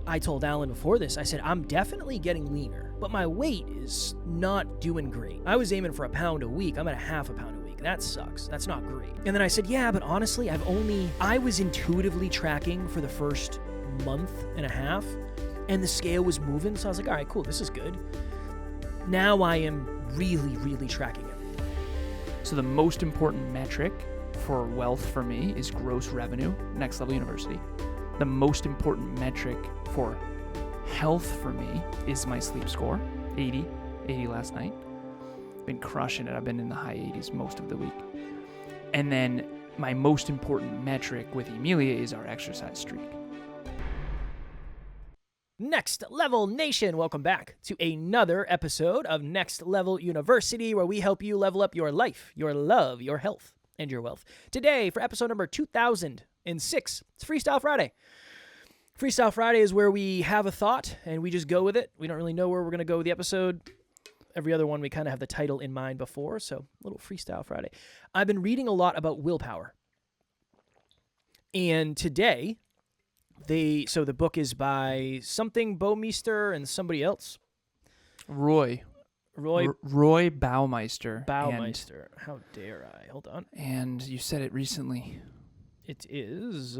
I told Alan before this, I said, I'm definitely getting leaner, but my weight is not doing great. I was aiming for 1 pound a week. I'm at 0.5 pound a week. That sucks. That's not great. And then I said, yeah, but honestly, I was intuitively tracking for the first month and a half, and the scale was moving. So I was like, all right, cool. This is good. Now I am really, really tracking it. So the most important metric for wealth for me is gross revenue, Next Level University. The most important metric for health for me is my sleep score, 80 last night. Been crushing it. I've been in the high 80s most of the week. And then my most important metric with Emilia is our exercise streak. Next Level Nation, welcome back to another episode of Next Level University, where we help you level up your life, your love, your health, and your wealth. Today, for episode number 2006, it's Freestyle Friday. Freestyle Friday is where we have a thought and we just go with it. We don't really know where we're going to go with the episode. Every other one, we kind of have the title in mind before, so a little Freestyle Friday. I've been reading a lot about willpower. And today, the book is by something Baumeister and somebody else. Roy Baumeister. Baumeister. How dare I? Hold on. And you said it recently. It is...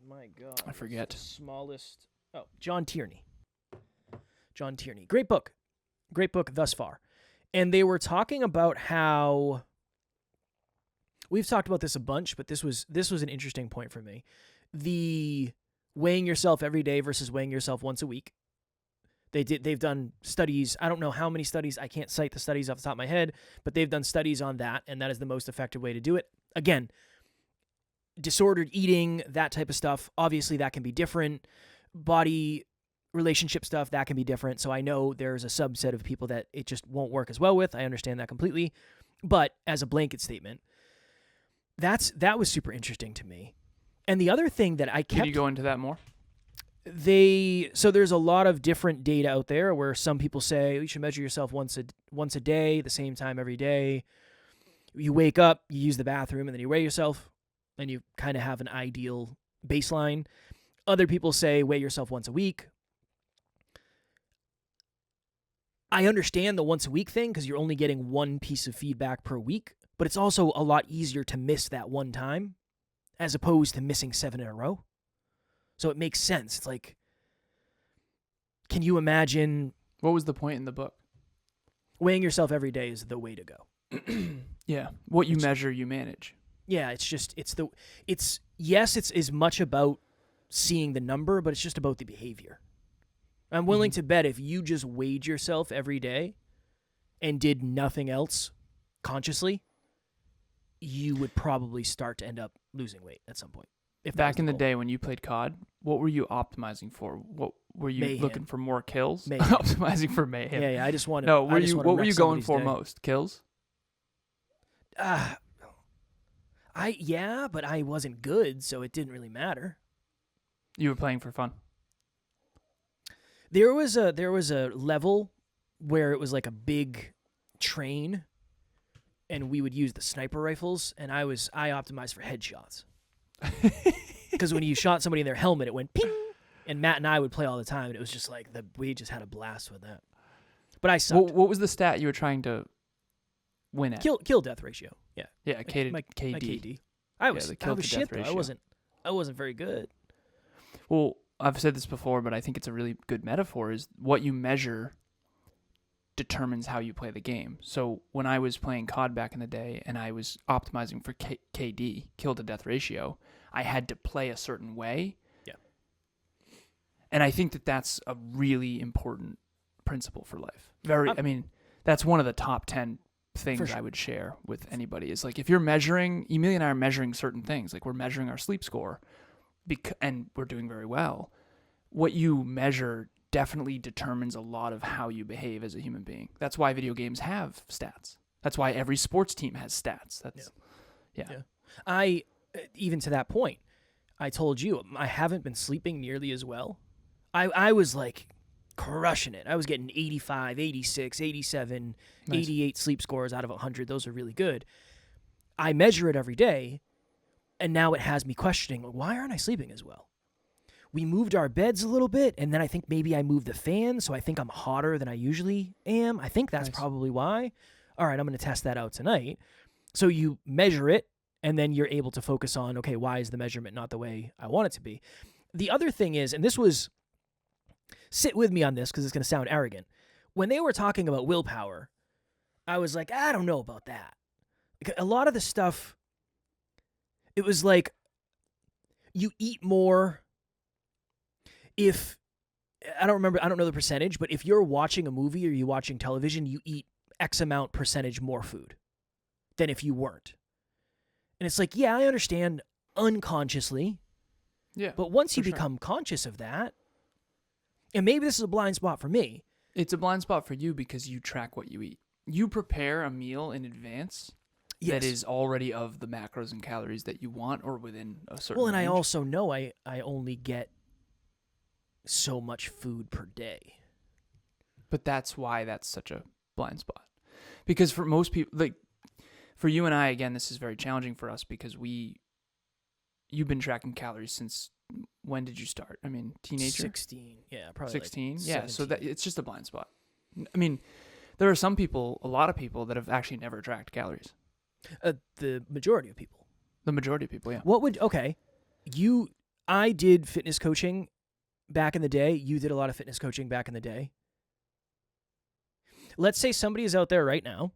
my God. I forget. Smallest... Oh, John Tierney. John Tierney. Great book. Great book thus far. And they were talking about how... We've talked about this a bunch, but this was an interesting point for me. The weighing yourself every day versus weighing yourself once a week. They've done studies. I don't know how many studies. I can't cite the studies off the top of my head, but they've done studies on that, and that is the most effective way to do it. Again, disordered eating, that type of stuff, obviously that can be different. Body relationship stuff, that can be different. So I know there's a subset of people that it just won't work as well with. I understand that completely. But as a blanket statement, that was super interesting to me. And the other thing that I kept... Can you go into that more? So there's a lot of different data out there where some people say you should measure yourself once a day, the same time every day. You wake up, you use the bathroom, and then you weigh yourself, and you kind of have an ideal baseline. Other people say weigh yourself once a week. I understand the once a week thing because you're only getting one piece of feedback per week, but it's also a lot easier to miss that one time as opposed to missing 7 in a row. So it makes sense. It's like, can you imagine... What was the point in the book? Weighing yourself every day is the way to go. Yeah. What you measure, you manage. Yeah, it's as much about seeing the number, but it's just about the behavior. I'm willing to bet if you just weighed yourself every day and did nothing else consciously, you would probably start to end up losing weight at some point. If Back in the day when you played COD, what were you optimizing for? What were you mayhem. Looking for more kills? Mayhem. Optimizing for mayhem. Yeah, I just wanted... No, what were you going for most? Kills? But I wasn't good, so it didn't really matter. You were playing for fun. There was a level where it was like a big train, and we would use the sniper rifles, and I optimized for headshots. Because when you shot somebody in their helmet, it went ping, and Matt and I would play all the time, and it was just like we just had a blast with that. But I sucked. What was the stat you were trying to win at? Kill death ratio. Yeah. Yeah, KD. My KD. I was shit though. I wasn't very good. Well, I've said this before, but I think it's a really good metaphor, is what you measure determines how you play the game. So when I was playing COD back in the day and I was optimizing for KD, kill to death ratio, I had to play a certain way. Yeah. And I think that that's a really important principle for life. That's one of the top 10 things sure. I would share with anybody is like, if you're measuring, Emilia and I are measuring certain things, like we're measuring our sleep score and we're doing very well. What you measure definitely determines a lot of how you behave as a human being. That's why video games have stats. That's why every sports team has stats. Yeah. Even to that point, I told you, I haven't been sleeping nearly as well. I was like crushing it. I was getting 85, 86, 87, nice. 88 sleep scores out of 100. Those are really good. I measure it every day, and now it has me questioning, why aren't I sleeping as well? we moved our beds a little bit, and then I think maybe I moved the fan, so I think I'm hotter than I usually am. I think that's Nice. probably why. All right, I'm going to test that out tonight. So you measure it, and then you're able to focus on, okay, why is the measurement not the way I want it to be? The other thing is, and this was, sit with me on this because it's going to sound arrogant. When they were talking about willpower, I was like, I don't know about that. A lot of the stuff, it was like, you eat more if, I don't know the percentage, but if you're watching a movie or you're watching television, you eat X amount percentage more food than if you weren't. And it's like, yeah, I understand unconsciously. Yeah. But once you for sure. become conscious of that, and maybe this is a blind spot for me. It's a blind spot for you because you track what you eat. You prepare a meal in advance that is already of the macros and calories that you want or within a certain and range. I also know I only get so much food per day. But that's why that's such a blind spot. Because for most people, like for you and I, again, this is very challenging for us because you've been tracking calories since, when did you start? I mean, teenager? 16. Yeah, probably 16? Like yeah, so 17. it's just a blind spot. I mean, there are some people, a lot of people that have actually never tracked calories. The majority of people. The majority of people, yeah. I did fitness coaching back in the day. You did a lot of fitness coaching back in the day. Let's say somebody is out there right now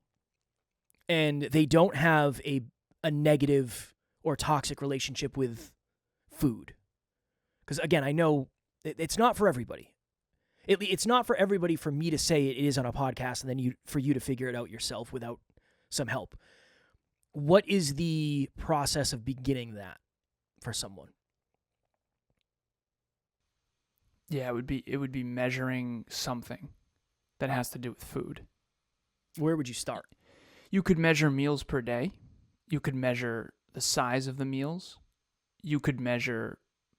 and they don't have a negative or toxic relationship with food. Because again, I know it's not for everybody. It's not for everybody for me to say it is on a podcast and then for you to figure it out yourself without some help. What is the process of beginning that for someone? Yeah, it would be measuring something that has to do with food. Where would you start? You could measure meals per day. You could measure the size of the meals. You could measure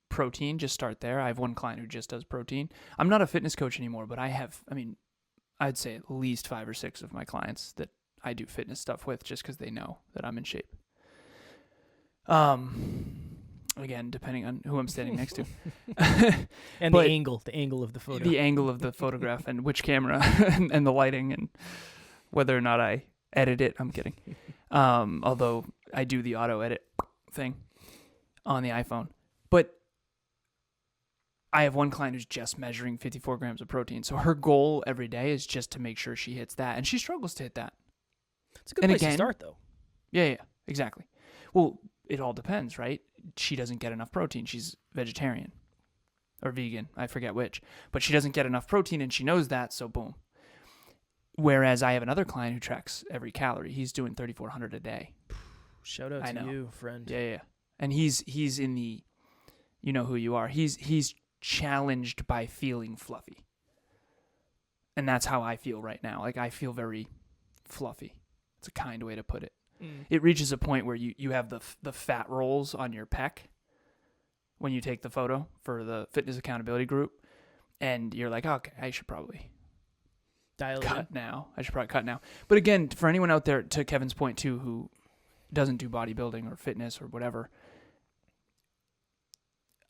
protein. Just start there. I have one client who just does protein. I'm not a fitness coach anymore, but I'd say at least 5 or 6 of my clients that I do fitness stuff with just because they know that I'm in shape. Again, depending on who I'm standing next to. And the angle of the photo. The angle of the photograph and which camera and the lighting and whether or not I edit it. I'm kidding. Although I do the auto edit thing on the iPhone. But I have one client who's just measuring 54 grams of protein. So her goal every day is just to make sure she hits that. And she struggles to hit that. It's a good place to start, though. Yeah, exactly. Well, it all depends, right? She doesn't get enough protein. She's vegetarian or vegan. I forget which. But she doesn't get enough protein, and she knows that, so boom. Whereas I have another client who tracks every calorie. He's doing 3,400 a day. Shout out to you, friend. Yeah. And he's in the, you know who you are. He's challenged by feeling fluffy. And that's how I feel right now. Like, I feel very fluffy. It's a kind way to put it. It reaches a point where you have the fat rolls on your pec when you take the photo for the fitness accountability group, and you're like, okay, I should probably cut now. I should probably cut now. But again, for anyone out there, to Kevin's point too, who doesn't do bodybuilding or fitness or whatever,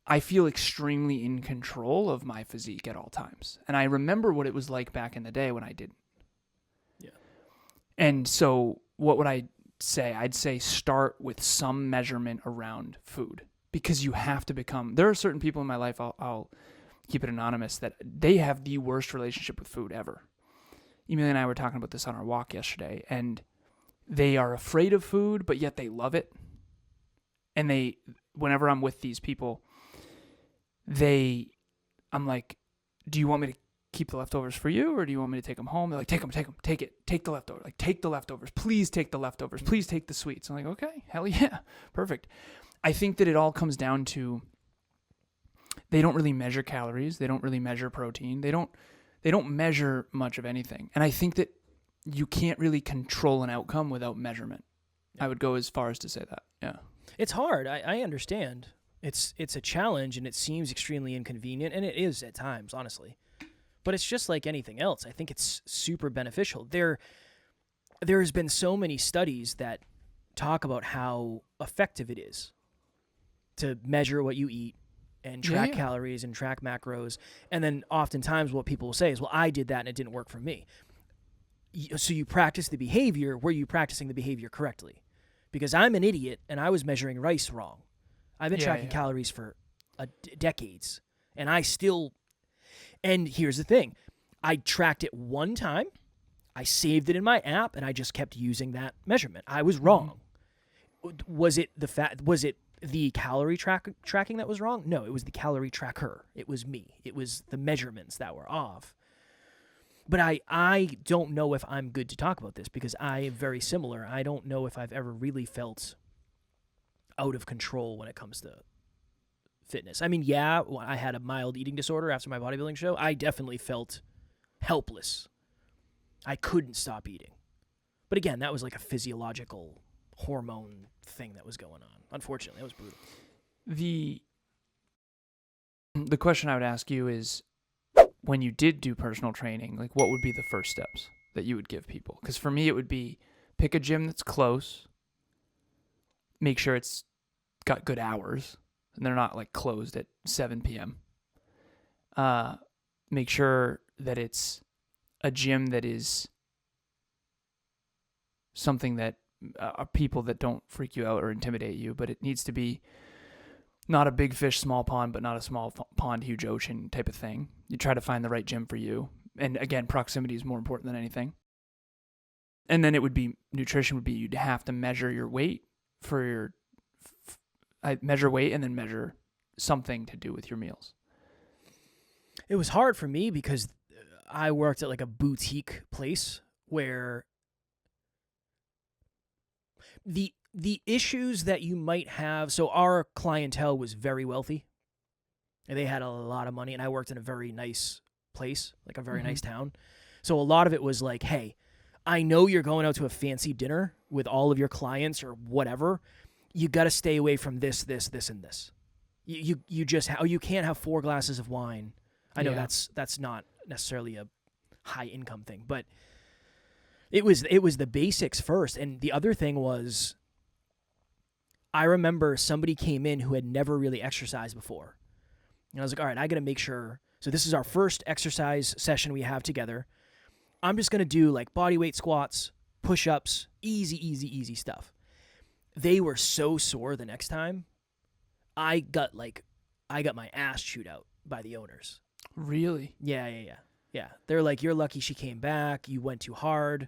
I feel extremely in control of my physique at all times. And I remember what it was like back in the day when I didn't. Yeah. And so what would I say? I'd say start with some measurement around food, because you have to become, there are certain people in my life, I'll keep it anonymous, that they have the worst relationship with food ever. Emilia and I were talking about this on our walk yesterday, and they are afraid of food, but yet they love it. And whenever I'm with these people, I'm like, do you want me to keep the leftovers for you, or do you want me to take them home? They're like, take them, take the leftovers. Like, take the leftovers. Please take the leftovers. Please take the sweets. I'm like, okay, hell yeah, perfect. I think that it all comes down to, they don't really measure calories. They don't really measure protein. They don't measure much of anything. And I think that you can't really control an outcome without measurement. I would go as far as to say that. Yeah. It's hard. I understand. It's a challenge, and it seems extremely inconvenient, and it is at times, honestly. But it's just like anything else. I think it's super beneficial. There's been so many studies that talk about how effective it is to measure what you eat and track calories and track macros. And then oftentimes what people will say is, well, I did that and it didn't work for me. So you practice the behavior. Were you practicing the behavior correctly? Because I'm an idiot and I was measuring rice wrong. I've been tracking calories for decades, and I still. And here's the thing: I tracked it one time, I saved it in my app, and I just kept using that measurement. I was wrong. Was it the calorie tracking that was wrong? No, it was the calorie tracker. It was me. It was the measurements that were off. But I don't know if I'm good to talk about this because I am very similar. I don't know if I've ever really felt out of control when it comes to fitness. I mean, yeah, I had a mild eating disorder after my bodybuilding show. I definitely felt helpless. I couldn't stop eating. But again, that was like a physiological hormone thing that was going on. Unfortunately, that was brutal. The question I would ask you is, when you did do personal training, like what would be the first steps that you would give people? Because for me, it would be pick a gym that's close, make sure it's got good hours, and they're not like closed at 7 p.m. Make sure that it's a gym that is something that are people that don't freak you out or intimidate you, but it needs to be not a big fish, small pond, but not a small pond, huge ocean type of thing. You try to find the right gym for you. And again, proximity is more important than anything. And then it would be, nutrition would be, you'd have to measure your weight for your, measure weight and then measure something to do with your meals. It was hard for me because I worked at like a boutique place where the issues that you might have, so our clientele was very wealthy, and they had a lot of money, and I worked in a very nice place, like a very nice town. So a lot of it was like, hey, I know you're going out to a fancy dinner with all of your clients or whatever. You got to stay away from this, this, this, and this. You just you can't have 4 glasses of wine. I know that's not necessarily a high income thing, but it was the basics first. And the other thing was, I remember somebody came in who had never really exercised before. And I was like, all right, I got to make sure. So this is our first exercise session we have together. I'm just going to do like body weight squats, push-ups, easy stuff. They were so sore the next time. I got my ass chewed out by the owners. Really? Yeah. They're like, you're lucky she came back. You went too hard.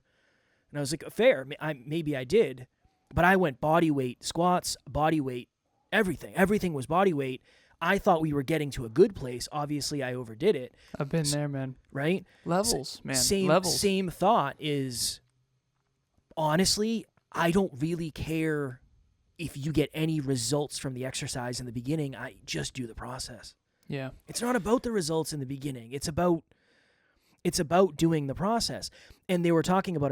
And I was like, fair. Maybe I did. But I went body weight squats, body weight, everything. Everything was body weight. I thought we were getting to a good place. Obviously, I overdid it. I've been there, man. Right? Levels, man. Levels. Same thought is, honestly, I don't really care if you get any results from the exercise in the beginning. I just do the process. Yeah. It's not about the results in the beginning. It's about doing the process. And they were talking about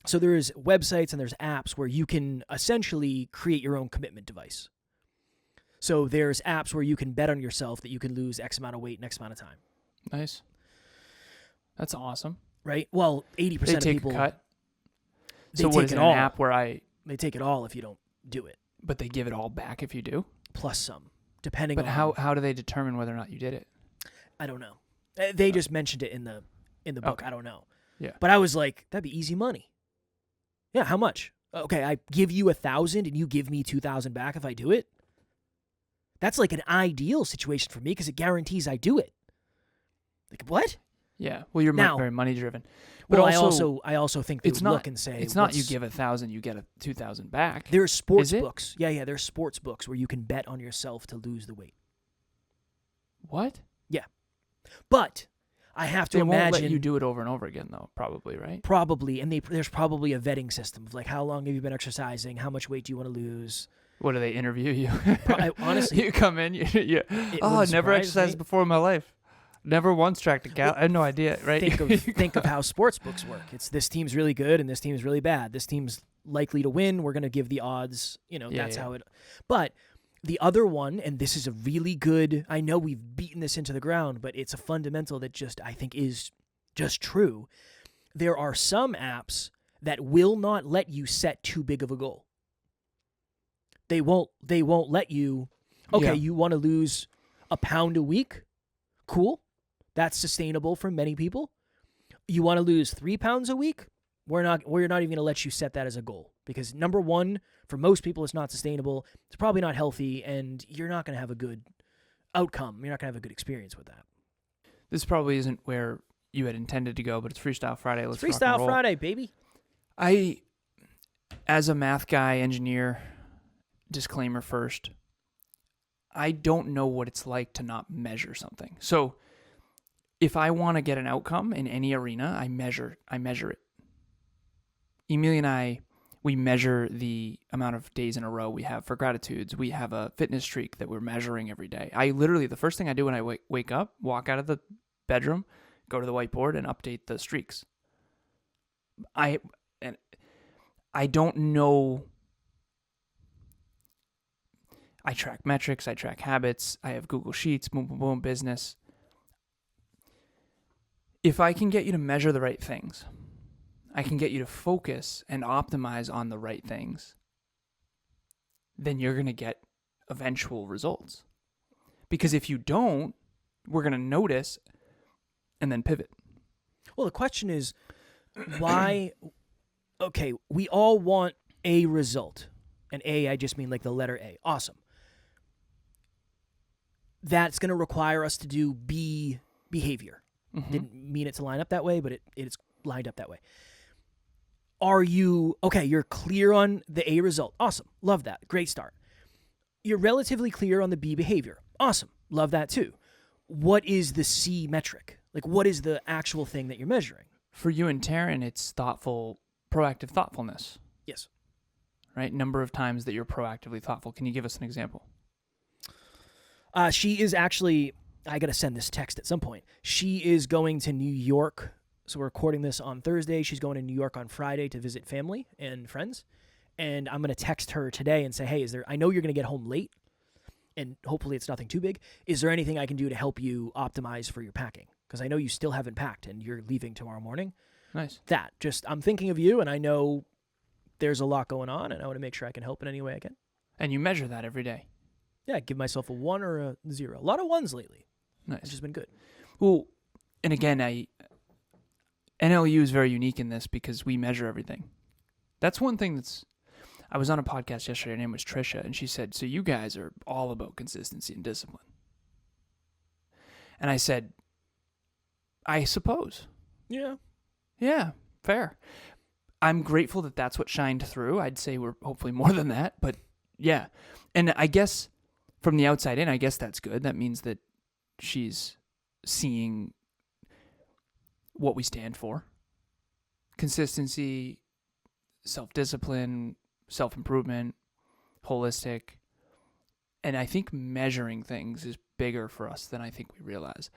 so there's websites and there's apps where you can essentially create your own commitment device. So there's apps where you can bet on yourself that you can lose X amount of weight in X amount of time. Nice. That's awesome. Right? Well, 80% of people... They take a cut? So what is it, an app where They take it all if you don't do it. But they give it all back if you do? Plus some, depending on... But how do they determine whether or not you did it? I don't know. They just mentioned it in the book. Okay. I don't know. Yeah. But I was like, that'd be easy money. Yeah, how much? Okay, I give you 1,000 and you give me 2,000 back if I do it. That's like an ideal situation for me because it guarantees I do it. Like, what? Yeah. Well, you're very money driven. But well, I also think they would look and say, it's not you give 1,000, you get 2,000 back. There's sports books. Yeah. There's sports books where you can bet on yourself to lose the weight. What? Yeah. But I have to imagine... They won't let you do it over and over again, though, probably, right? Probably. And there's probably a vetting system of like, how long have you been exercising? How much weight do you want to lose? What, do they interview you? Honestly... You come in, I never exercised before in my life. Never once tracked a gal. I had no idea, right? Think of how sports books work. It's this team's really good and this team's really bad. This team's likely to win. We're going to give the odds. That's how it... But... The other one, and this is a really good, I know we've beaten this into the ground, but it's a fundamental that I think is just true. There are some apps that will not let you set too big of a goal. They won't let you, Okay, Yeah. you want to lose a pound a week? Cool. That's sustainable for many people. You want to lose 3 pounds a week? We're not even going to let you set that as a goal, because number one, for most people, it's not sustainable. It's probably not healthy, and you're not going to have a good outcome. You're not going to have a good experience with that. This probably isn't where you had intended to go, but it's Freestyle Friday. Let's rock and Freestyle roll. Friday, baby. As a math guy, engineer, disclaimer first, I don't know what it's like to not measure something. So if I want to get an outcome in any arena, I measure it. Emilia and I, we measure the amount of days in a row we have for gratitudes. We have a fitness streak that we're measuring every day. I literally, the first thing I do when I wake up, walk out of the bedroom, go to the whiteboard and update the streaks. I don't know. I track metrics, I track habits, I have Google Sheets, boom, boom, boom, business. If I can get you to measure the right things, I can get you to focus and optimize on the right things, then you're going to get eventual results. Because if you don't, we're going to notice and then pivot. Well, the question is, why? Okay, we all want a result. And A, I just mean like the letter A. Awesome. That's going to require us to do B behavior. Mm-hmm. Didn't mean it to line up that way, but it's lined up that way. Are you, okay, you're clear on the A result. Awesome. Love that. Great start. You're relatively clear on the B behavior. Awesome. Love that too. What is the C metric? Like, what is the actual thing that you're measuring? For you and Taryn, it's proactive thoughtfulness. Yes. Right? Number of times that you're proactively thoughtful. Can you give us an example? She is actually, I got to send this text at some point. She is going to New York. So we're recording this on Thursday. She's going to New York on Friday to visit family and friends. And I'm going to text her today and say, hey, I know you're going to get home late, and hopefully it's nothing too big. Is there anything I can do to help you optimize for your packing? Because I know you still haven't packed and you're leaving tomorrow morning. Nice. I'm thinking of you, and I know there's a lot going on, and I want to make sure I can help in any way I can. And you measure that every day. Yeah, give myself a 1 or a 0. A lot of 1s lately. Nice. It's just been good. Well, and again, NLU is very unique in this because we measure everything. That's one thing I was on a podcast yesterday, her name was Trisha, and she said, so you guys are all about consistency and discipline. And I said, I suppose. Yeah. Yeah, fair. I'm grateful that that's what shined through. I'd say we're hopefully more than that, but yeah. And I guess from the outside in, I guess that's good. That means that she's seeing what we stand for. Consistency, self-discipline, self-improvement, holistic. And I think measuring things is bigger for us than I think we realize.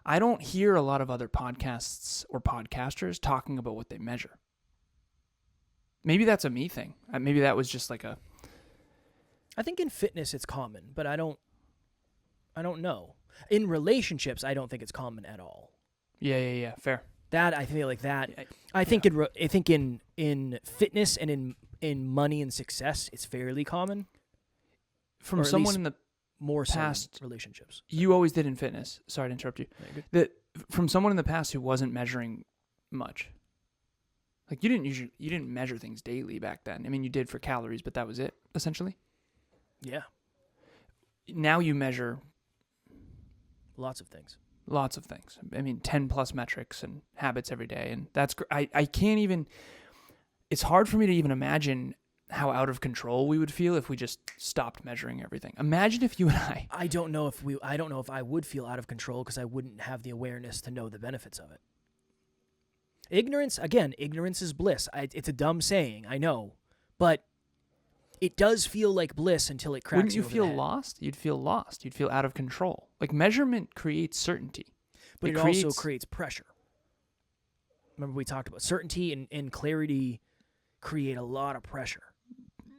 I don't hear a lot of other podcasts or podcasters talking about what they measure. Maybe that's a me thing. Maybe that was just like I think in fitness it's common, but I don't know. In relationships, I don't think it's common at all. Yeah. Fair. That I feel like that. I think in fitness and in money and success, it's fairly common. From someone in the more past, so in relationships. You always did in fitness. Sorry to interrupt you. Yeah, that from someone in the past who wasn't measuring much. Like you didn't measure things daily back then. I mean, you did for calories, but that was it essentially. Yeah. Now you measure lots of things. Lots of things. I mean, 10 plus metrics and habits every day. And that's, I can't even, it's hard for me to even imagine how out of control we would feel if we just stopped measuring everything. Imagine if you and I don't know if I would feel out of control because I wouldn't have the awareness to know the benefits of it. Ignorance is bliss. It's a dumb saying, I know, but it does feel like bliss until it cracks. Wouldn't you over feel the head. lost? You'd feel lost. You'd feel out of control. Like measurement creates certainty. But it also creates pressure. Remember we talked about certainty and clarity create a lot of pressure.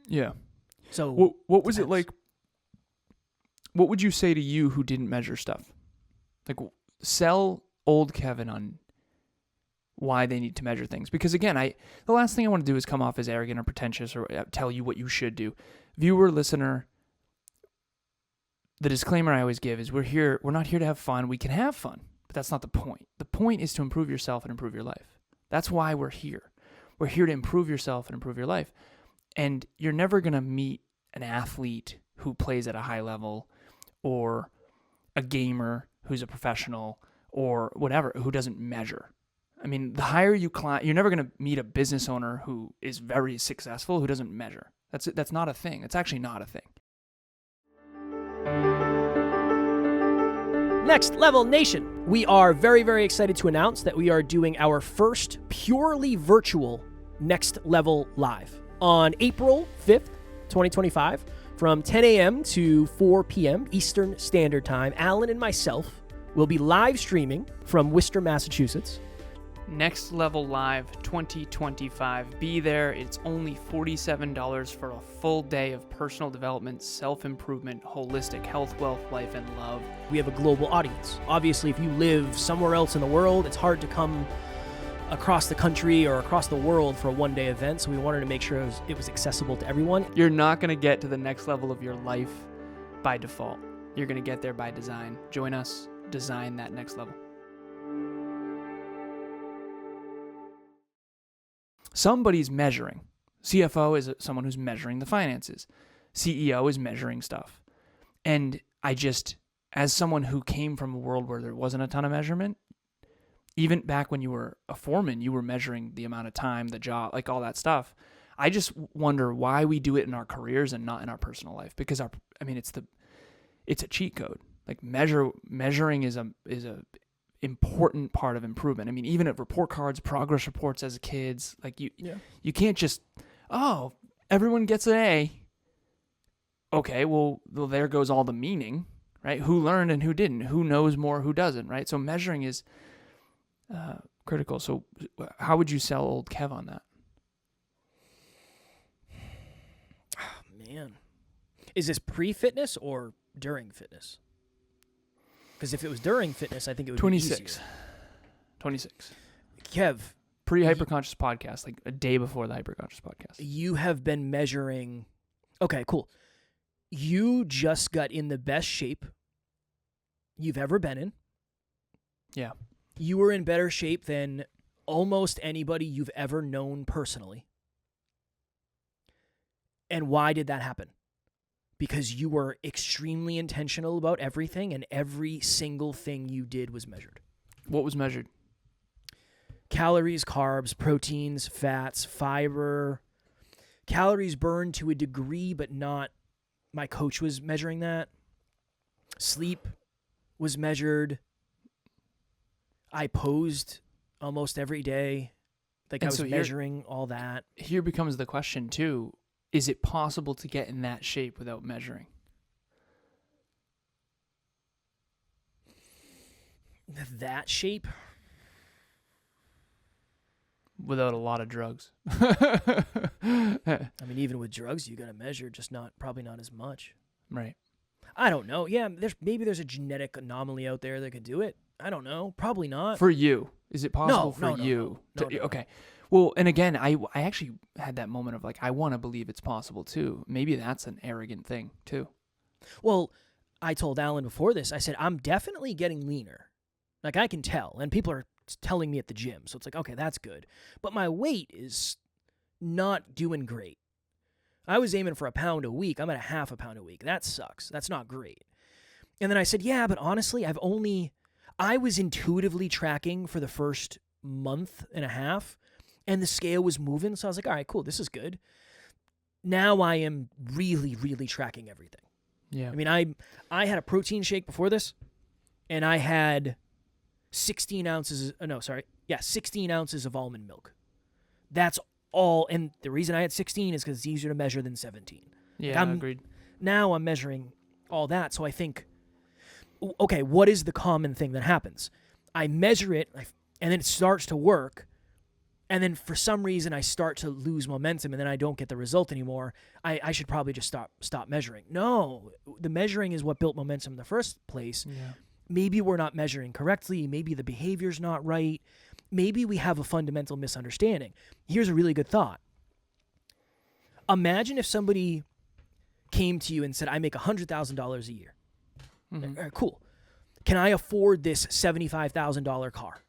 Yeah. So what was it like? What would you say to you who didn't measure stuff? Like sell old Kevin on why they need to measure things. Because again, the last thing I want to do is come off as arrogant or pretentious or tell you what you should do. Viewer, listener, the disclaimer I always give is we're not here to have fun. We can have fun, but that's not the point. The point is to improve yourself and improve your life. That's why we're here. We're here to improve yourself and improve your life. And you're never going to meet an athlete who plays at a high level or a gamer who's a professional or whatever who doesn't measure. I mean, the higher you climb, you're never going to meet a business owner who is very successful who doesn't measure. That's not a thing. It's actually not a thing. Next Level Nation, we are very, very excited to announce that we are doing our first purely virtual Next Level Live on April 5th, 2025, from 10 a.m. to 4 p.m. Eastern Standard Time. Alan and myself will be live streaming from Worcester, Massachusetts. Next Level Live 2025. Be there. It's only $47 for a full day of personal development, self-improvement, holistic health, wealth, life, and love. We have a global audience. Obviously, if you live somewhere else in the world, it's hard to come across the country or across the world for a one-day event, so we wanted to make sure it was accessible to everyone. You're not going to get to the next level of your life by default. You're going to get there by design. Join us. Design that next level. Somebody's measuring. CFO is someone who's measuring the finances. CEO is measuring stuff. And as someone who came from a world where there wasn't a ton of measurement, even back when you were a foreman, you were measuring the amount of time, the job, like all that stuff. I just wonder why we do it in our careers and not in our personal life. Because it's a cheat code. Like measuring is a important part of improvement. I mean, even at report cards, progress reports as kids, like you can't just, everyone gets an A. Okay, well, there goes all the meaning, right? Who learned and who didn't? Who knows more, who doesn't, right? So measuring is critical. So how would you sell old Kev on that? Oh, man. Is this pre-fitness or during fitness? Because if it was during fitness, I think it would be easier. 26. Kev. Pre-hyperconscious podcast, like a day before the hyperconscious podcast. You have been measuring. Okay, cool. You just got in the best shape you've ever been in. Yeah. You were in better shape than almost anybody you've ever known personally. And why did that happen? Because you were extremely intentional about everything, and every single thing you did was measured. What was measured? Calories, carbs, proteins, fats, fiber. Calories burned to a degree, but not. My coach was measuring that. Sleep was measured. I posed almost every day. Like, I was measuring all that. Here becomes the question, too. Is it possible to get in that shape without measuring? That shape? Without a lot of drugs. I mean, even with drugs, you got to measure, just probably not as much. Right. I don't know. Yeah, maybe there's a genetic anomaly out there that could do it. I don't know. Probably not. For you. Is it possible for you? No. Okay. Well, and again, I actually had that moment of like, I want to believe it's possible too. Maybe that's an arrogant thing too. Well, I told Alan before this, I said, I'm definitely getting leaner. Like, I can tell. And people are telling me at the gym. So it's like, okay, that's good. But my weight is not doing great. I was aiming for a pound a week. I'm at a half a pound a week. That sucks. That's not great. And then I said, yeah, but honestly, I was intuitively tracking for the first month and a half, and the scale was moving. So I was like, all right, cool. This is good. Now I am really, really tracking everything. Yeah. I mean, I had a protein shake before this, and I had 16 ounces of almond milk. That's all. And the reason I had 16 is because it's easier to measure than 17. Yeah, agreed. Now I'm measuring all that. So I think, okay, what is the common thing that happens? I measure it, and then it starts to work. And then for some reason I start to lose momentum, and then I don't get the result anymore. I should probably just stop measuring. No, the measuring is what built momentum in the first place. Yeah. Maybe we're not measuring correctly. Maybe the behavior's not right. Maybe we have a fundamental misunderstanding. Here's a really good thought. Imagine if somebody came to you and said, I make $100,000 a year. Mhm. All right, cool. Can I afford this $75,000 car?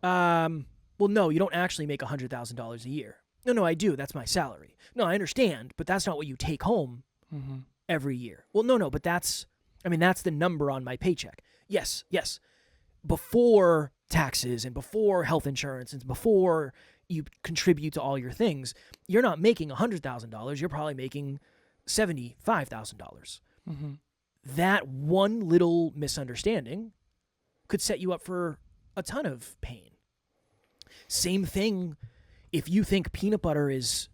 Well, no, you don't actually make $100,000 a year. No, I do. That's my salary. No, I understand, but that's not what you take home Mhm. every year. Well, no, but that's the number on my paycheck. Yes. Before taxes and before health insurance and before you contribute to all your things, you're not making $100,000. You're probably making $75,000. Mhm. That one little misunderstanding could set you up for a ton of pain. Same thing if you think peanut butter is,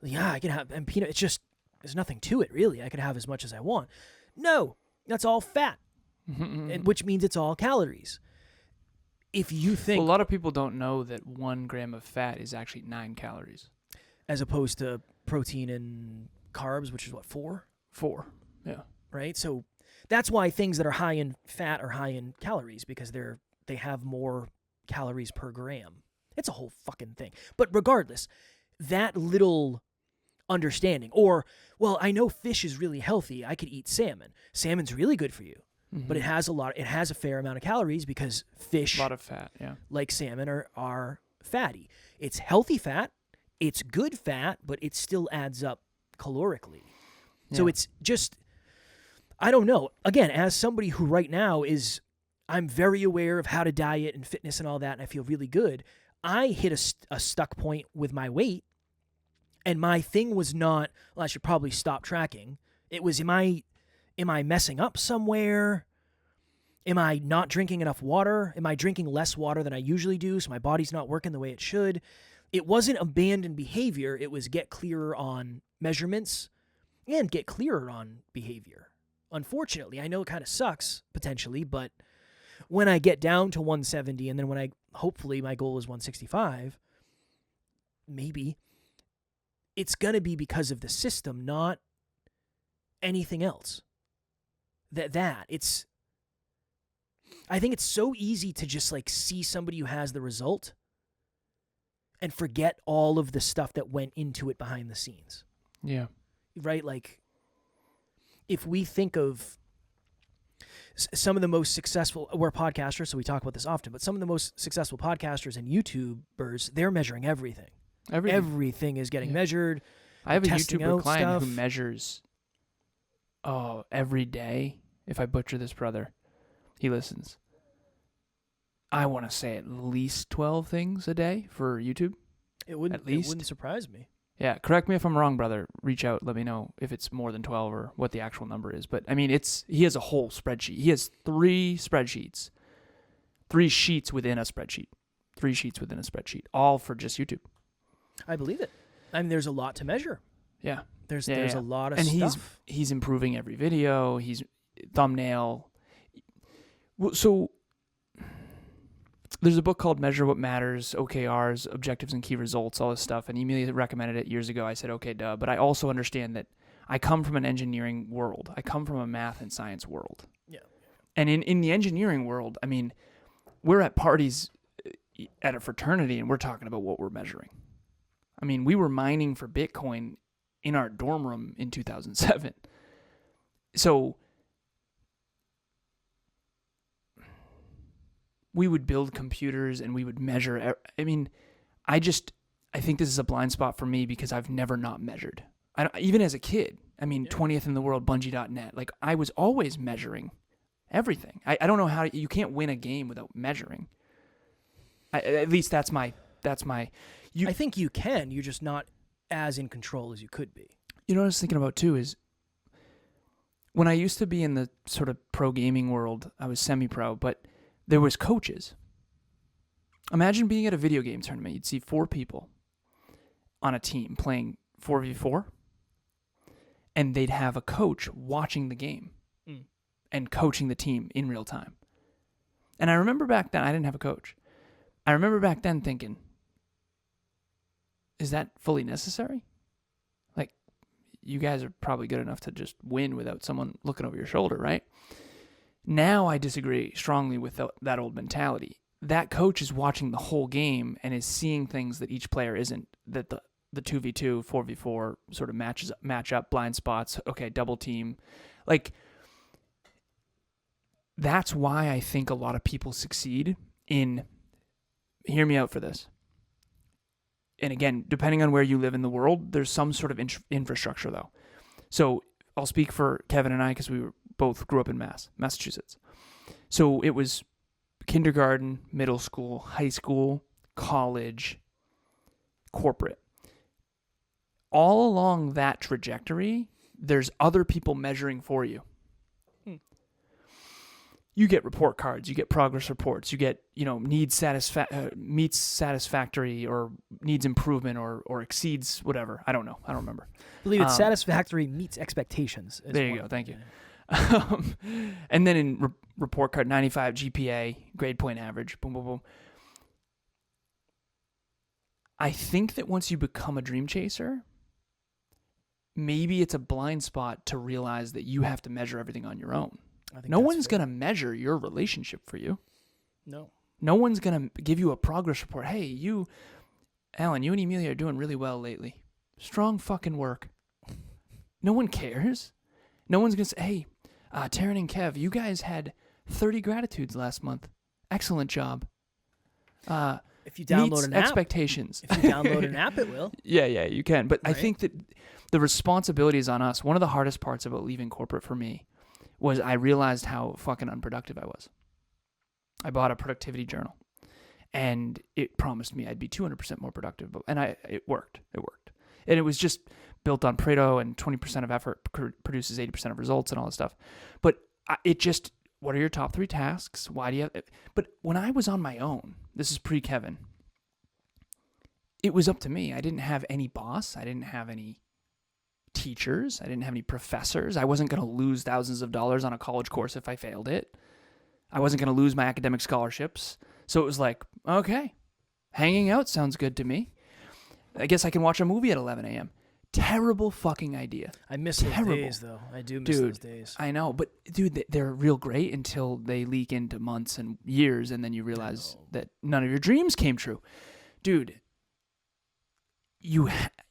I can have, and peanut, there's nothing to it really. I could have as much as I want. No, that's all fat, Mhm. which means it's all calories. If you think, Well, a lot of people don't know that 1 gram of fat is actually 9 calories. as opposed to protein and carbs, which is what, 4? 4. Yeah. Right? So that's why things that are high in fat are high in calories, because they have more calories per gram. It's a whole fucking thing. But regardless, that little understanding, or, well, I know fish is really healthy. I could eat salmon. Salmon's really good for you, but it has a fair amount of calories because fish, a lot of fat. Yeah. like salmon, are fatty. It's healthy fat. It's good fat, but it still adds up calorically. So Yeah. it's just, I don't know. Again, as somebody who right now I'm very aware of how to diet and fitness and all that, and I feel really good. I hit a stuck point with my weight, and my thing was not, well, I should probably stop tracking. It was, am I messing up somewhere? Am I not drinking enough water? Am I drinking less water than I usually do, so my body's not working the way it should? It wasn't abandon behavior. It was get clearer on measurements and get clearer on behavior. Unfortunately, I know it kind of sucks, potentially, but when I get down to 170, and then hopefully my goal is 165, maybe, it's going to be because of the system, not anything else. I think it's so easy to just like see somebody who has the result and forget all of the stuff that went into it behind the scenes. Yeah. Right? Like, if we think of some of the most successful, we're podcasters, so we talk about this often, but some of the most successful podcasters and YouTubers, they're measuring everything. Everything is getting measured. I have a testing YouTuber out client stuff. who measures every day. If I butcher this, brother, he listens. I want to say at least 12 things a day for YouTube. It wouldn't surprise me. Yeah, correct me if I'm wrong, brother. Reach out, let me know if it's more than 12 or what the actual number is. But I mean, he has a whole spreadsheet. He has 3 spreadsheets, 3 sheets within a spreadsheet, 3 sheets within a spreadsheet, all for just YouTube. I believe it. I mean, there's a lot to measure. Yeah, There's a lot of and stuff. he's improving every video. He's thumbnail. So there's a book called Measure What Matters, OKRs, Objectives and Key Results, all this stuff. And Emilia recommended it years ago. I said, okay, duh. But I also understand that I come from an engineering world. I come from a math and science world. Yeah. And in the engineering world, I mean, we're at parties at a fraternity and we're talking about what we're measuring. I mean, we were mining for Bitcoin in our dorm room in 2007. So we would build computers and we would measure. I mean, I think this is a blind spot for me because I've never not measured. Even as a kid, I mean, 20th in the world, Bungie.net. Like, I was always measuring everything. I don't know how you can't win a game without measuring. At least that's my. I think you can. You're just not as in control as you could be. You know what I was thinking about too is when I used to be in the sort of pro gaming world, I was semi-pro, but there was coaches. Imagine being at a video game tournament. You'd see 4 people on a team playing 4v4, and they'd have a coach watching the game and coaching the team in real time. And I remember back then, I didn't have a coach. I remember back then thinking, is that fully necessary? Like, you guys are probably good enough to just win without someone looking over your shoulder, right? Now I disagree strongly with that old mentality. That coach is watching the whole game and is seeing things that each player isn't, that the 2v2, 4v4 sort of match up, blind spots, okay, double team. Like, that's why I think a lot of people succeed in, hear me out for this. And again, depending on where you live in the world, there's some sort of infrastructure though. So I'll speak for Kevin and I because both grew up in Massachusetts. So it was kindergarten, middle school, high school, college, corporate. All along that trajectory, there's other people measuring for you. You get report cards, you get progress reports, you get, meets satisfactory or needs improvement or exceeds whatever. I don't know. I don't remember. I believe it's satisfactory meets expectations. There you go. Thank you. And then in report card, 95 GPA, grade point average, boom, boom, boom. I think that once you become a dream chaser, maybe it's a blind spot to realize that you have to measure everything on your own. No one's going to measure your relationship for you. No. No one's going to give you a progress report. Hey, Alan, you and Emilia are doing really well lately. Strong fucking work. No one cares. No one's going to say, hey, Taryn and Kev, you guys had 30 gratitudes last month. Excellent job. If you download an app. Expectations. If you download an app, it will. Yeah, you can. But right? I think that the responsibility is on us. One of the hardest parts about leaving corporate for me was I realized how fucking unproductive I was. I bought a productivity journal, and it promised me I'd be 200% more productive. And it worked. And it was just built on Pareto, and 20% of effort produces 80% of results and all this stuff. But what are your top 3 tasks? Why do you have... But when I was on my own, this is pre-Kevin, it was up to me. I didn't have any boss. I didn't have any teachers. I didn't have any professors. I wasn't going to lose thousands of dollars on a college course if I failed it. I wasn't going to lose my academic scholarships. So it was like, okay, hanging out sounds good to me. I guess I can watch a movie at 11 a.m. Terrible fucking idea. I miss those days, though. I do miss those days. I know, but dude, they're real great until they leak into months and years, and then you realize that none of your dreams came true. Dude,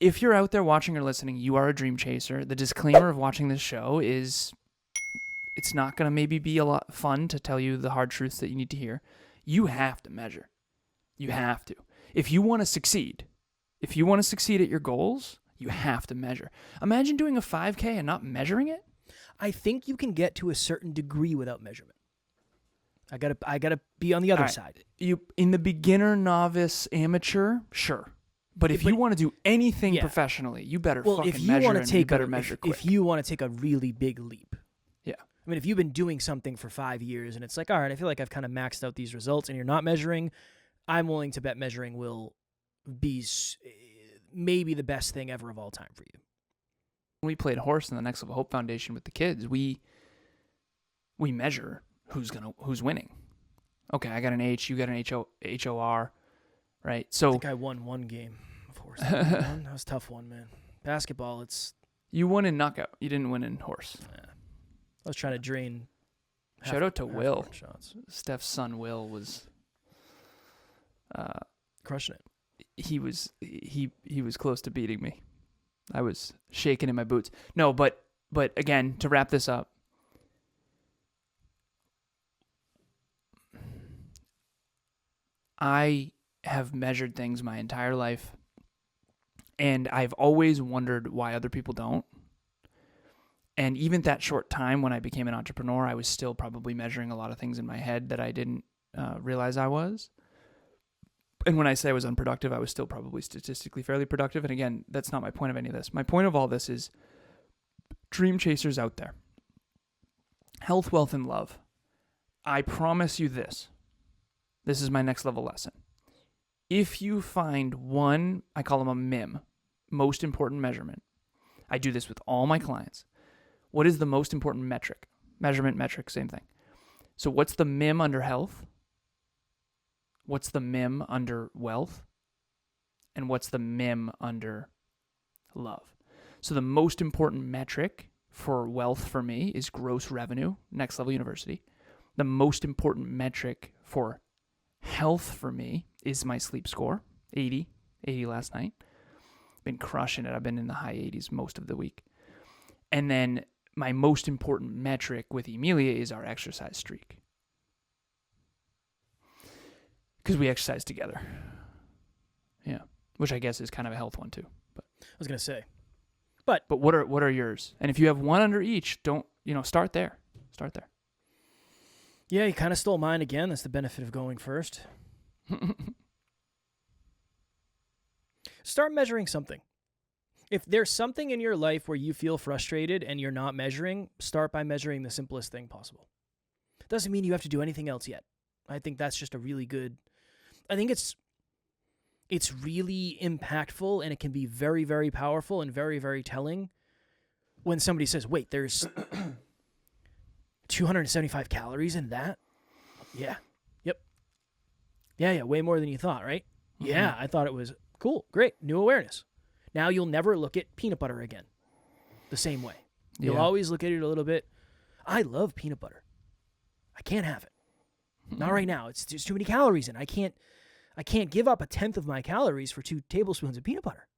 if you're out there watching or listening, you are a dream chaser. The disclaimer of watching this show is it's not going to maybe be a lot fun to tell you the hard truths that you need to hear. You have to measure. You have to. If you want to succeed at your goals, you have to measure. Imagine doing a 5K and not measuring it. I think you can get to a certain degree without measurement. I gotta be on the other side. You in the beginner, novice, amateur, sure. But if you want to do anything professionally, you better fucking measure, and you better measure quick. If you want to take a really big leap. Yeah. I mean, if you've been doing something for 5 years and it's like, all right, I feel like I've kind of maxed out these results and you're not measuring, I'm willing to bet measuring will be maybe the best thing ever of all time for you. When we played horse in the Next Level Hope Foundation with the kids, we measure who's winning. Okay, I got an H, you got an HOR, right? So I think I won one game of horse. That was a tough one, man. Basketball, you won in knockout. You didn't win in horse. Yeah. I was trying to drain. Shout out to Will. Shots. Steph's son Will was crushing it. He was close to beating me. I was shaking in my boots. No, but again, to wrap this up, I have measured things my entire life, and I've always wondered why other people don't. And even that short time when I became an entrepreneur, I was still probably measuring a lot of things in my head that I didn't realize I was. And when I say I was unproductive, I was still probably statistically fairly productive. And again, that's not my point of any of this. My point of all this is dream chasers out there. Health, wealth, and love. I promise you this. This is my next level lesson. If you find one, I call them a MIM, most important measurement. I do this with all my clients. What is the most important metric? Measurement, metric, same thing. So what's the MIM under health? What's the MIM under wealth? And what's the MIM under love? So the most important metric for wealth for me is gross revenue, Next Level University. The most important metric for health for me is my sleep score, 80 last night. Been crushing it. I've been in the high 80s most of the week. And then my most important metric with Emilia is our exercise streak. Because we exercise together. Yeah. Which I guess is kind of a health one too. But I was going to say. But what are yours? And if you have one under each, don't, start there. Start there. Yeah, you kind of stole mine again. That's the benefit of going first. Start measuring something. If there's something in your life where you feel frustrated and you're not measuring, start by measuring the simplest thing possible. Doesn't mean you have to do anything else yet. I think that's just a really good... I think it's really impactful, and it can be very, very powerful and very, very telling when somebody says, wait, there's 275 calories in that? Yeah. Yep. Yeah, way more than you thought, right? Mm-hmm. Yeah, I thought it was cool. Great. New awareness. Now you'll never look at peanut butter again the same way. You'll always look at it a little bit. I love peanut butter. I can't have it. Not right now. There's too many calories in it. I can't give up 1/10 of my calories for 2 tablespoons of peanut butter.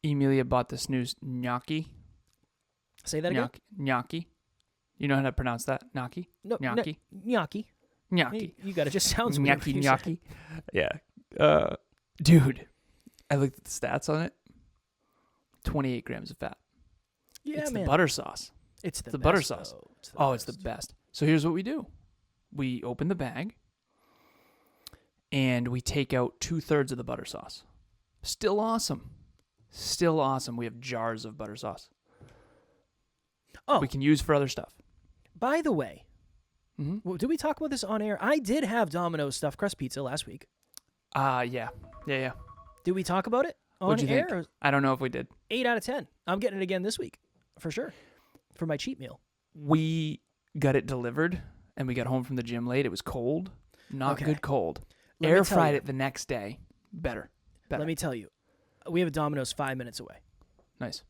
Emilia bought this new gnocchi. Say that again? Gnocchi. You know how to pronounce that? Gnocchi? No, gnocchi. Gnocchi. Gnocchi. You got it. Just sounds weird. Gnocchi. Yeah. Dude, I looked at the stats on it. 28 grams of fat. Yeah, it's man. The butter sauce. It's the butter best, sauce. It's the best. So here's what we do. We open the bag, and we take out 2/3 of the butter sauce. Still awesome. We have jars of butter sauce. Oh. We can use for other stuff. By the way, did we talk about this on air? I did have Domino's stuffed crust pizza last week. Yeah. Did we talk about it on What'd you air? think? I don't know if we did. 8 out of 10. I'm getting it again this week, for sure, for my cheat meal. We got it delivered, and we got home from the gym late. It was cold. Not good cold. Air fried it the next day. Better. Let me tell you, we have a Domino's 5 minutes away. Nice.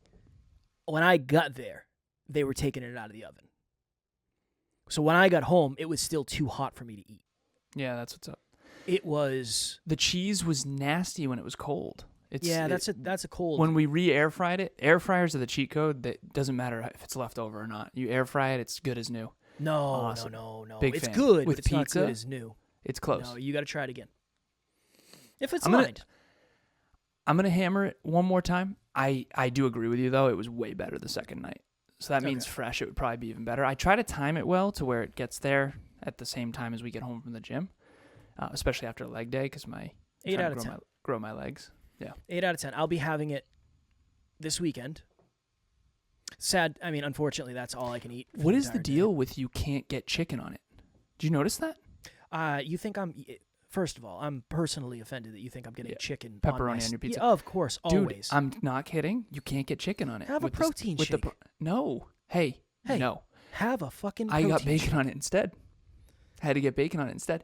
When I got there, they were taking it out of the oven. So when I got home, it was still too hot for me to eat. Yeah, that's what's up. It was... The cheese was nasty when it was cold. That's a cold... When we re-air fried it, air fryers are the cheat code. That doesn't matter if it's left over or not. You air fry it, it's good as new. No, awesome. No. Big it's fan. good, with but it's pizza, not good as new. It's close. No, you got to try it again. If it's I'm lined. gonna hammer it one more time. I do agree with you though. It was way better the second night. So that means fresh, it would probably be even better. I try to time it well to where it gets there at the same time as we get home from the gym, especially after a leg day because I'm 8 out of 10. Grow my legs. Yeah. 8 out of 10. I'll be having it this weekend. Sad. I mean, unfortunately, that's all I can eat. What is the deal with you can't get chicken on it? Did you notice that? You think First of all, I'm personally offended that you think I'm getting chicken pepperoni on your pizza. Yeah, of course, always. Dude, I'm not kidding. You can't get chicken on it. Have a protein shake. No. Hey, no. Have a fucking protein I got bacon shake. on it instead. Had to get bacon on it instead.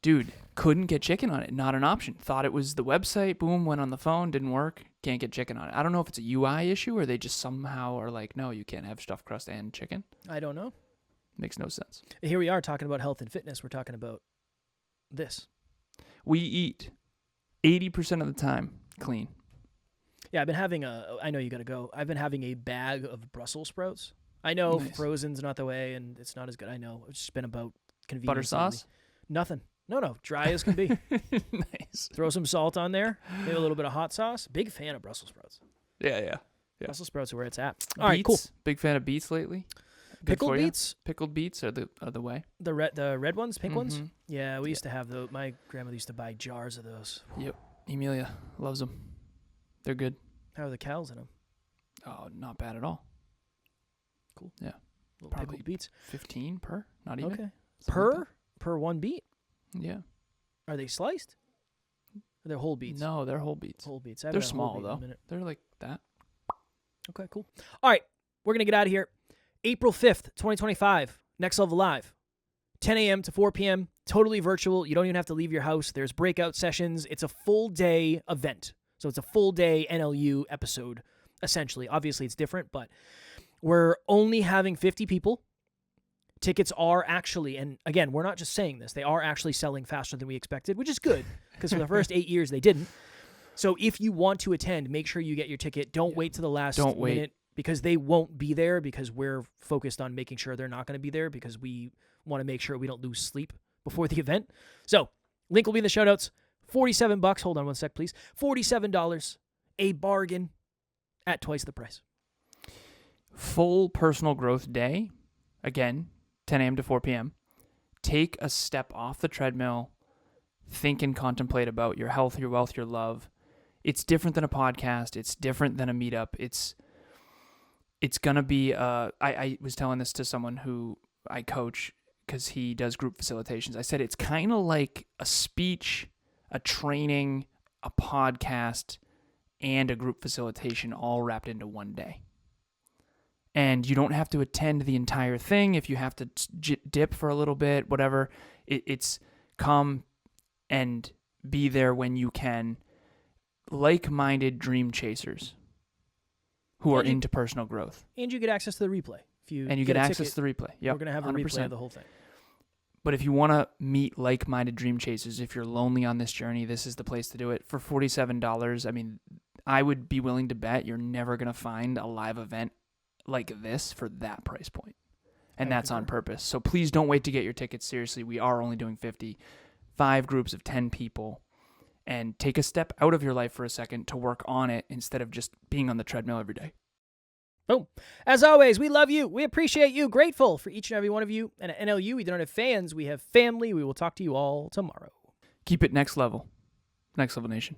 Dude, couldn't get chicken on it. Not an option. Thought it was the website. Boom, went on the phone. Didn't work. Can't get chicken on it. I don't know if it's a UI issue or they just somehow are like, no, you can't have stuffed crust and chicken. I don't know. Makes no sense. Here we are talking about health and fitness. We're talking about this. We eat 80% of the time clean. Yeah, I've been having I know you got to go. I've been having a bag of Brussels sprouts. I know frozen's not the way, and it's not as good. I know. It's just been about convenience. Butter sauce? Nothing. No. Dry as can be. Nice. Throw some salt on there. Maybe a little bit of hot sauce. Big fan of Brussels sprouts. Yeah. Brussels sprouts are where it's at. All right, cool. Big fan of beets lately. Good Pickled beets? Pickled beets are the way. The red ones, pink ones? Yeah, we used to have those. My grandmother used to buy jars of those. Yep. Emilia loves them. They're good. How are the cows in them? Oh, not bad at all. Cool. Yeah. Little Probably pickled beets. 15 per? Not even? Okay. Something Per one beet? Yeah. Are they sliced? Or they're whole beets? No, they're whole beets. Whole beets. They're small, though. They're like that. Okay, cool. All right, we're going to get out of here. April 5th, 2025, Next Level Live. 10 a.m. to 4 p.m., totally virtual. You don't even have to leave your house. There's breakout sessions. It's a full-day event. So it's a full-day NLU episode, essentially. Obviously, it's different, but we're only having 50 people. Tickets are actually, and again, we're not just saying this, they are actually selling faster than we expected, which is good, because for the first 8 years, they didn't. So if you want to attend, make sure you get your ticket. Don't wait to the last minute, because they won't be there because we're focused on making sure they're not going to be there because we want to make sure we don't lose sleep before the event. So link will be in the show notes. $47. Hold on one sec, please. $47. A bargain at twice the price. Full personal growth day, again, 10 a.m. to 4 p.m. Take a step off the treadmill. Think and contemplate about your health, your wealth, your love. It's different than a podcast. It's different than a meetup. It's going to be, I was telling this to someone who I coach because he does group facilitations. I said, it's kind of like a speech, a training, a podcast, and a group facilitation all wrapped into one day. And you don't have to attend the entire thing. If you have to dip for a little bit, whatever, it's come and be there when you can. Like-minded dream chasers who are into personal growth. And you get access to the replay. And you get access to the replay. Yep, we're going to have a 100%. Replay of the whole thing. But if you want to meet like-minded dream chasers, if you're lonely on this journey, this is the place to do it. For $47, I mean, I would be willing to bet you're never going to find a live event like this for that price point. And that's on purpose. So please don't wait to get your tickets. Seriously, we are only doing 50. 5 groups of 10 people. And take a step out of your life for a second to work on it instead of just being on the treadmill every day. Boom. As always, we love you. We appreciate you. Grateful for each and every one of you. And at NLU, we don't have fans. We have family. We will talk to you all tomorrow. Keep it next level. Next Level Nation.